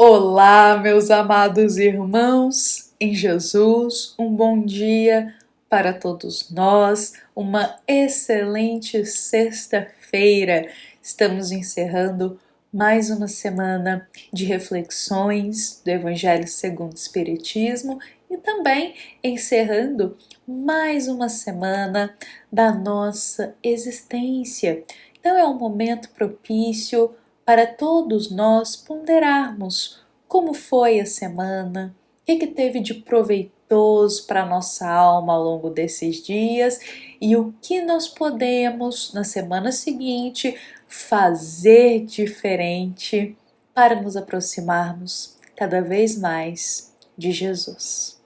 Olá, meus amados irmãos em Jesus, um bom dia para todos nós, uma excelente sexta-feira. Estamos encerrando mais uma semana de reflexões do Evangelho segundo o Espiritismo e também encerrando mais uma semana da nossa existência. Então é um momento propício para todos nós ponderarmos como foi a semana, o que teve de proveitoso para a nossa alma ao longo desses dias e o que nós podemos, na semana seguinte, fazer diferente para nos aproximarmos cada vez mais de Jesus.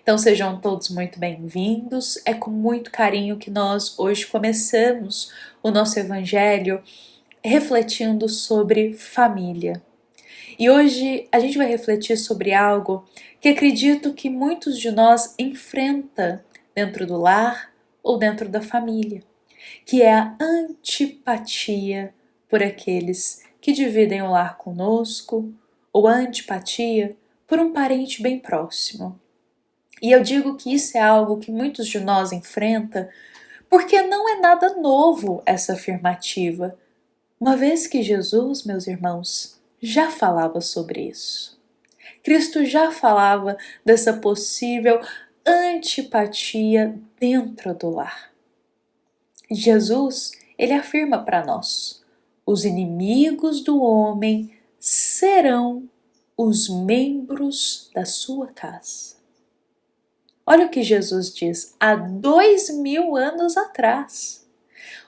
Então sejam todos muito bem-vindos, é com muito carinho que nós hoje começamos o nosso Evangelho refletindo sobre família. E hoje a gente vai refletir sobre algo que acredito que muitos de nós enfrenta dentro do lar ou dentro da família, que é a antipatia por aqueles que dividem o lar conosco, ou a antipatia por um parente bem próximo. E eu digo que isso é algo que muitos de nós enfrenta porque não é nada novo essa afirmativa, uma vez que Jesus, meus irmãos, já falava sobre isso. Cristo já falava dessa possível antipatia dentro do lar. Jesus, ele afirma para nós: os inimigos do homem serão os membros da sua casa. Olha o que Jesus diz há 2000 anos atrás.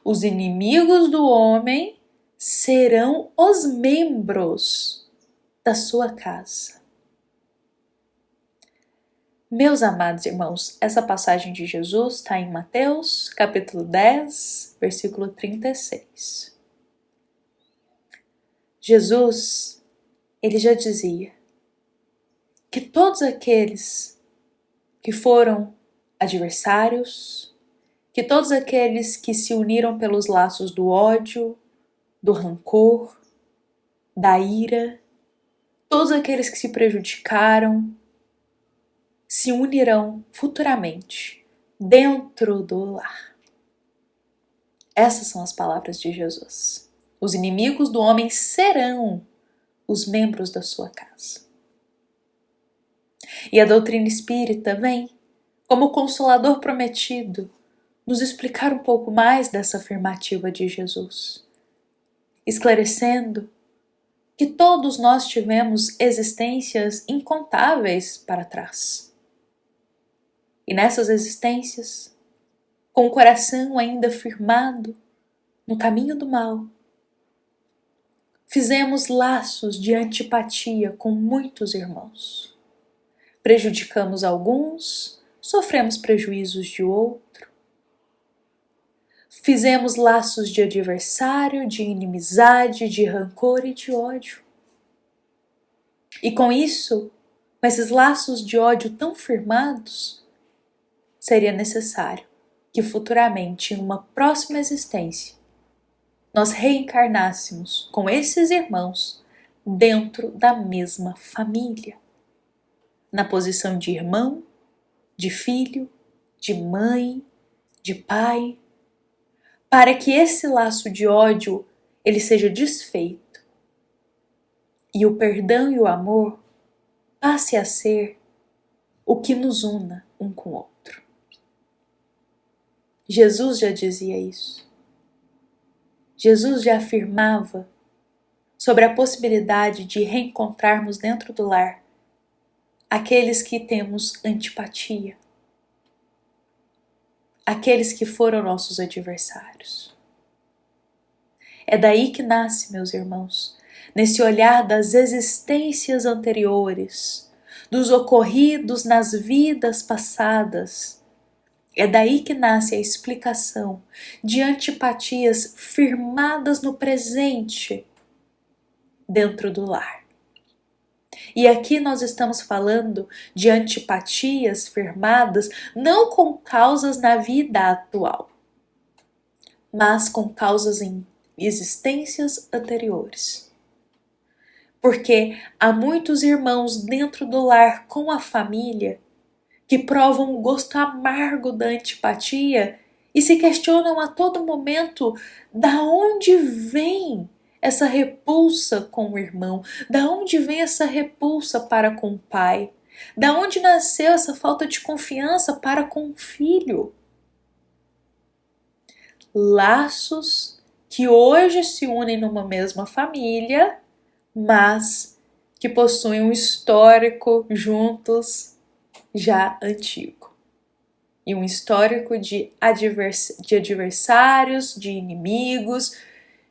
Os inimigos do homem serão os membros da sua casa. Meus amados irmãos, essa passagem de Jesus está em Mateus, capítulo 10, versículo 36. Jesus, ele já dizia que todos aqueles que foram adversários, que todos aqueles que se uniram pelos laços do ódio, do rancor, da ira, todos aqueles que se prejudicaram, se unirão futuramente dentro do lar. Essas são as palavras de Jesus. Os inimigos do homem serão os membros da sua casa. E a doutrina espírita vem, como consolador prometido, nos explicar um pouco mais dessa afirmativa de Jesus, esclarecendo que todos nós tivemos existências incontáveis para trás. E nessas existências, com o coração ainda firmado no caminho do mal, fizemos laços de antipatia com muitos irmãos. Prejudicamos alguns, sofremos prejuízos de outro. Fizemos laços de adversário, de inimizade, de rancor e de ódio. E com isso, com esses laços de ódio tão firmados, seria necessário que futuramente, em uma próxima existência, nós reencarnássemos com esses irmãos dentro da mesma família, na posição de irmão, de filho, de mãe, de pai, para que esse laço de ódio ele seja desfeito e o perdão e o amor passe a ser o que nos una um com o outro. Jesus já dizia isso. Jesus já afirmava sobre a possibilidade de reencontrarmos dentro do lar aqueles que temos antipatia, aqueles que foram nossos adversários. É daí que nasce, meus irmãos, nesse olhar das existências anteriores, dos ocorridos nas vidas passadas. É daí que nasce a explicação de antipatias firmadas no presente, dentro do lar. E aqui nós estamos falando de antipatias firmadas não com causas na vida atual, mas com causas em existências anteriores. Porque há muitos irmãos dentro do lar com a família que provam o gosto amargo da antipatia e se questionam a todo momento da onde vem essa repulsa com o irmão, da onde vem essa repulsa para com o pai, da onde nasceu essa falta de confiança para com o filho. Laços que hoje se unem numa mesma família, mas que possuem um histórico juntos já antigo. E um histórico de adversários, de inimigos,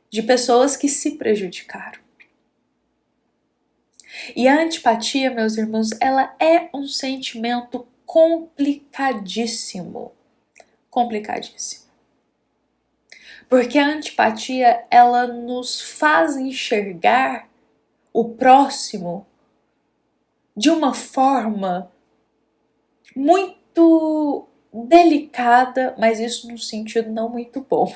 de pessoas que se prejudicaram. E a antipatia, meus irmãos, ela é um sentimento complicadíssimo. Complicadíssimo. Porque a antipatia, ela nos faz enxergar o próximo de uma forma muito delicada, mas isso num sentido não muito bom.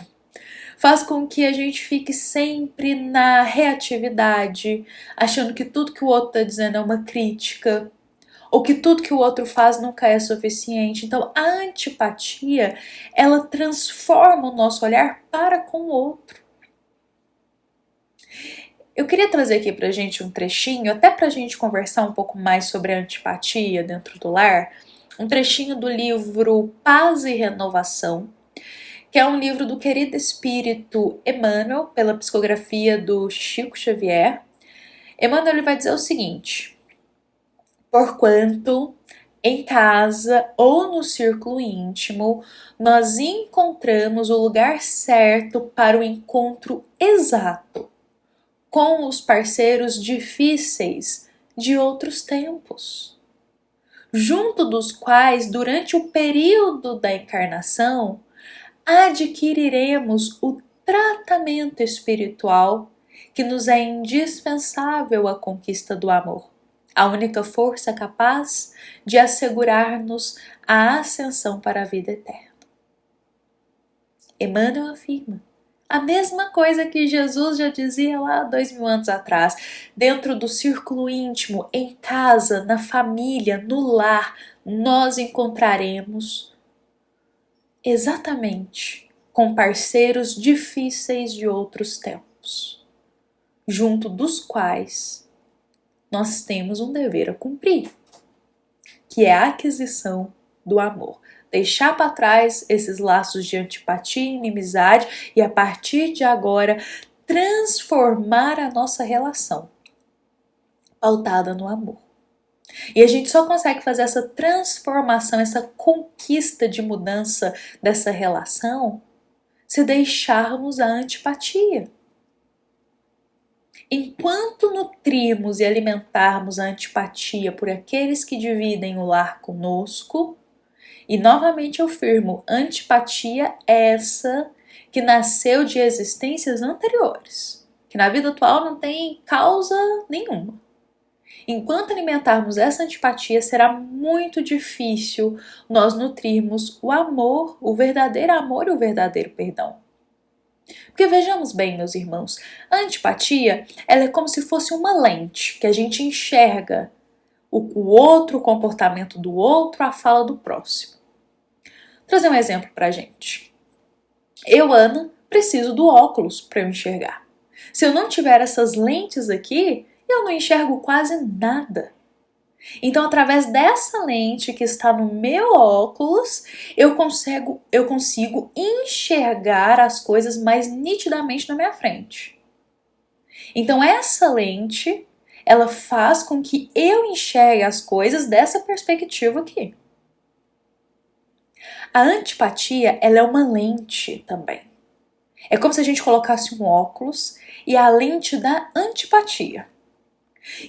Faz com que a gente fique sempre na reatividade, achando que tudo que o outro está dizendo é uma crítica, ou que tudo que o outro faz nunca é suficiente. Então, a antipatia, ela transforma o nosso olhar para com o outro. Eu queria trazer aqui pra gente um trechinho, até pra gente conversar um pouco mais sobre a antipatia dentro do lar, um trechinho do livro Paz e Renovação, que é um livro do querido espírito Emmanuel, pela psicografia do Chico Xavier. Emmanuel ele vai dizer o seguinte: porquanto em casa ou no círculo íntimo nós encontramos o lugar certo para o encontro exato com os parceiros difíceis de outros tempos, junto dos quais, durante o período da encarnação, adquiriremos o tratamento espiritual que nos é indispensável à conquista do amor, a única força capaz de assegurar-nos a ascensão para a vida eterna. Emmanuel afirma a mesma coisa que Jesus já dizia lá 2000 anos atrás, dentro do círculo íntimo, em casa, na família, no lar, nós encontraremos exatamente com parceiros difíceis de outros tempos, junto dos quais nós temos um dever a cumprir, que é a aquisição do amor. Deixar para trás esses laços de antipatia e inimizade e, a partir de agora, transformar a nossa relação pautada no amor. E a gente só consegue fazer essa transformação, essa conquista de mudança dessa relação se deixarmos a antipatia. Enquanto nutrirmos e alimentarmos a antipatia por aqueles que dividem o lar conosco, e novamente eu afirmo, antipatia é essa que nasceu de existências anteriores, que na vida atual não tem causa nenhuma. Enquanto alimentarmos essa antipatia, será muito difícil nós nutrirmos o amor, o verdadeiro amor e o verdadeiro perdão. Porque vejamos bem, meus irmãos, a antipatia, ela é como se fosse uma lente que a gente enxerga o outro, o comportamento do outro, a fala do próximo. Vou trazer um exemplo pra gente. Eu, Ana, preciso do óculos para eu enxergar. Se eu não tiver essas lentes aqui, eu não enxergo quase nada. Então, através dessa lente que está no meu óculos, eu consigo enxergar as coisas mais nitidamente na minha frente. Então, essa lente, ela faz com que eu enxergue as coisas dessa perspectiva aqui. A antipatia, ela é uma lente também. É como se a gente colocasse um óculos e a lente da antipatia.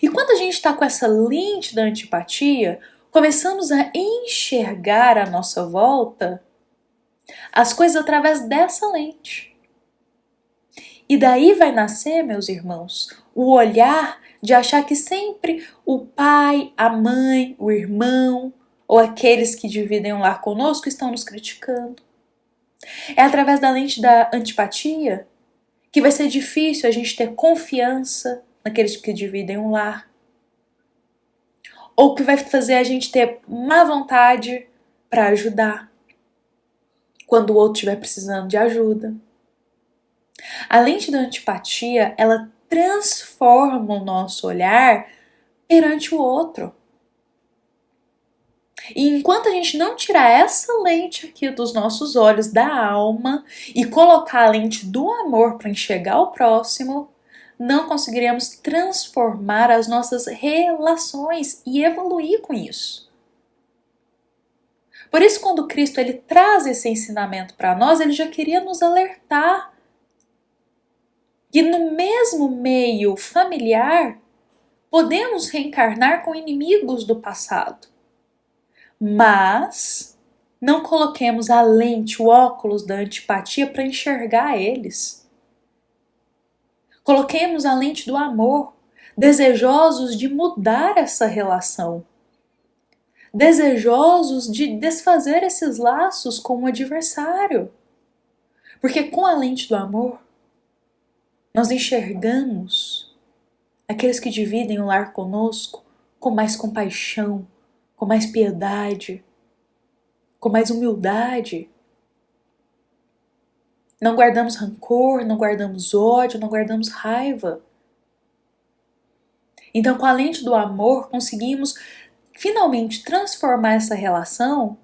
E quando a gente está com essa lente da antipatia, começamos a enxergar à nossa volta as coisas através dessa lente. E daí vai nascer, meus irmãos, o olhar de achar que sempre o pai, a mãe, o irmão ou aqueles que dividem o lar conosco estão nos criticando. É através da lente da antipatia que vai ser difícil a gente ter confiança naqueles que dividem um lar, ou que vai fazer a gente ter má vontade para ajudar quando o outro estiver precisando de ajuda. A lente da antipatia, ela transforma o nosso olhar perante o outro. E enquanto a gente não tirar essa lente aqui dos nossos olhos, da alma, e colocar a lente do amor para enxergar o próximo, não conseguiremos transformar as nossas relações e evoluir com isso. Por isso, quando Cristo ele traz esse ensinamento para nós, ele já queria nos alertar que no mesmo meio familiar podemos reencarnar com inimigos do passado. Mas não coloquemos a lente, o óculos da antipatia para enxergar eles. Coloquemos a lente do amor, desejosos de mudar essa relação, desejosos de desfazer esses laços com o adversário. Porque com a lente do amor, nós enxergamos aqueles que dividem o lar conosco com mais compaixão, com mais piedade, com mais humildade. Não guardamos rancor, não guardamos ódio, não guardamos raiva. Então, com a lente do amor, conseguimos finalmente transformar essa relação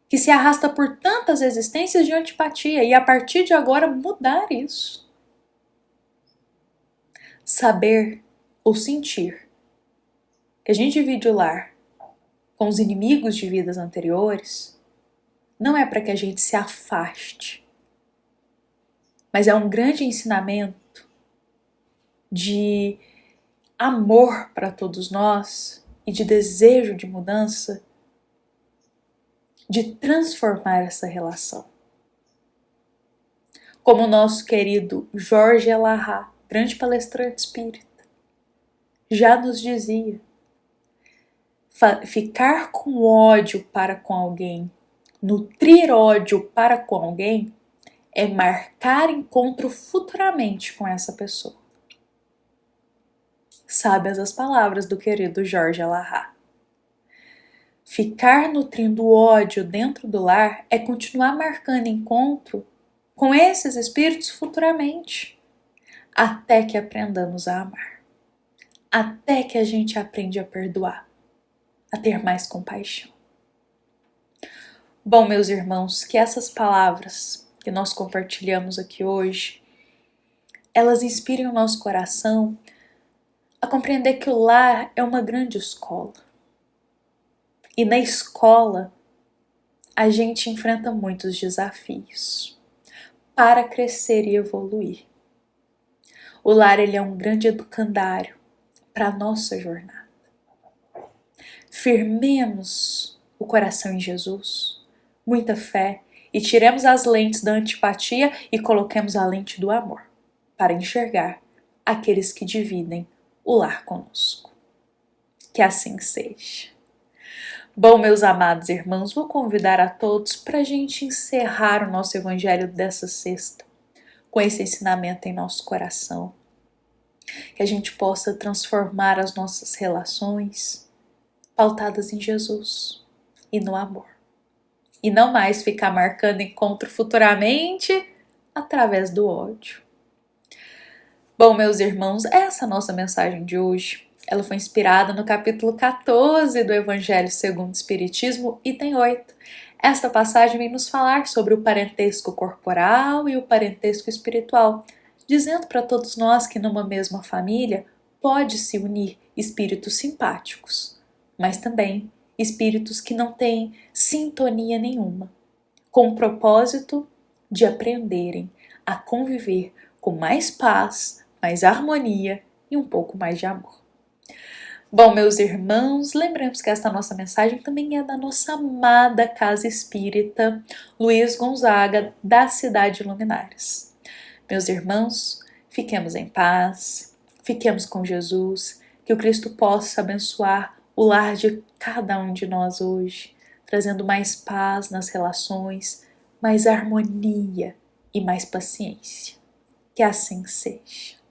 que se arrasta por tantas existências de antipatia e a partir de agora mudar isso. Saber ou sentir que a gente divide o lar com os inimigos de vidas anteriores não é para que a gente se afaste, mas é um grande ensinamento de amor para todos nós e de desejo de mudança, de transformar essa relação. Como o nosso querido Jorge Elahá, grande palestrante espírita, já nos dizia, ficar com ódio para com alguém, nutrir ódio para com alguém, é marcar encontro futuramente com essa pessoa. Sábias as palavras do querido Jorge Elahá. Ficar nutrindo ódio dentro do lar é continuar marcando encontro com esses espíritos futuramente, até que aprendamos a amar, até que a gente aprende a perdoar, a ter mais compaixão. Bom, meus irmãos, que essas palavras que nós compartilhamos aqui hoje, elas inspirem o nosso coração a compreender que o lar é uma grande escola. E na escola, a gente enfrenta muitos desafios para crescer e evoluir. O lar ele é um grande educandário para a nossa jornada. Firmemos o coração em Jesus, muita fé, e tiremos as lentes da antipatia e coloquemos a lente do amor para enxergar aqueles que dividem o lar conosco. Que assim seja. Bom, meus amados irmãos, vou convidar a todos para a gente encerrar o nosso evangelho dessa sexta com esse ensinamento em nosso coração. Que a gente possa transformar as nossas relações pautadas em Jesus e no amor. E não mais ficar marcando encontro futuramente através do ódio. Bom, meus irmãos, essa é a nossa mensagem de hoje. Ela foi inspirada no capítulo 14 do Evangelho segundo o Espiritismo, item 8. Esta passagem vem nos falar sobre o parentesco corporal e o parentesco espiritual, dizendo para todos nós que numa mesma família pode se unir espíritos simpáticos, mas também espíritos que não têm sintonia nenhuma, com o propósito de aprenderem a conviver com mais paz, mais harmonia e um pouco mais de amor. Bom, meus irmãos, lembramos que esta nossa mensagem também é da nossa amada Casa Espírita Luiz Gonzaga, da Cidade de Luminares. Meus irmãos, fiquemos em paz, fiquemos com Jesus, que o Cristo possa abençoar o lar de cada um de nós hoje, trazendo mais paz nas relações, mais harmonia e mais paciência. Que assim seja.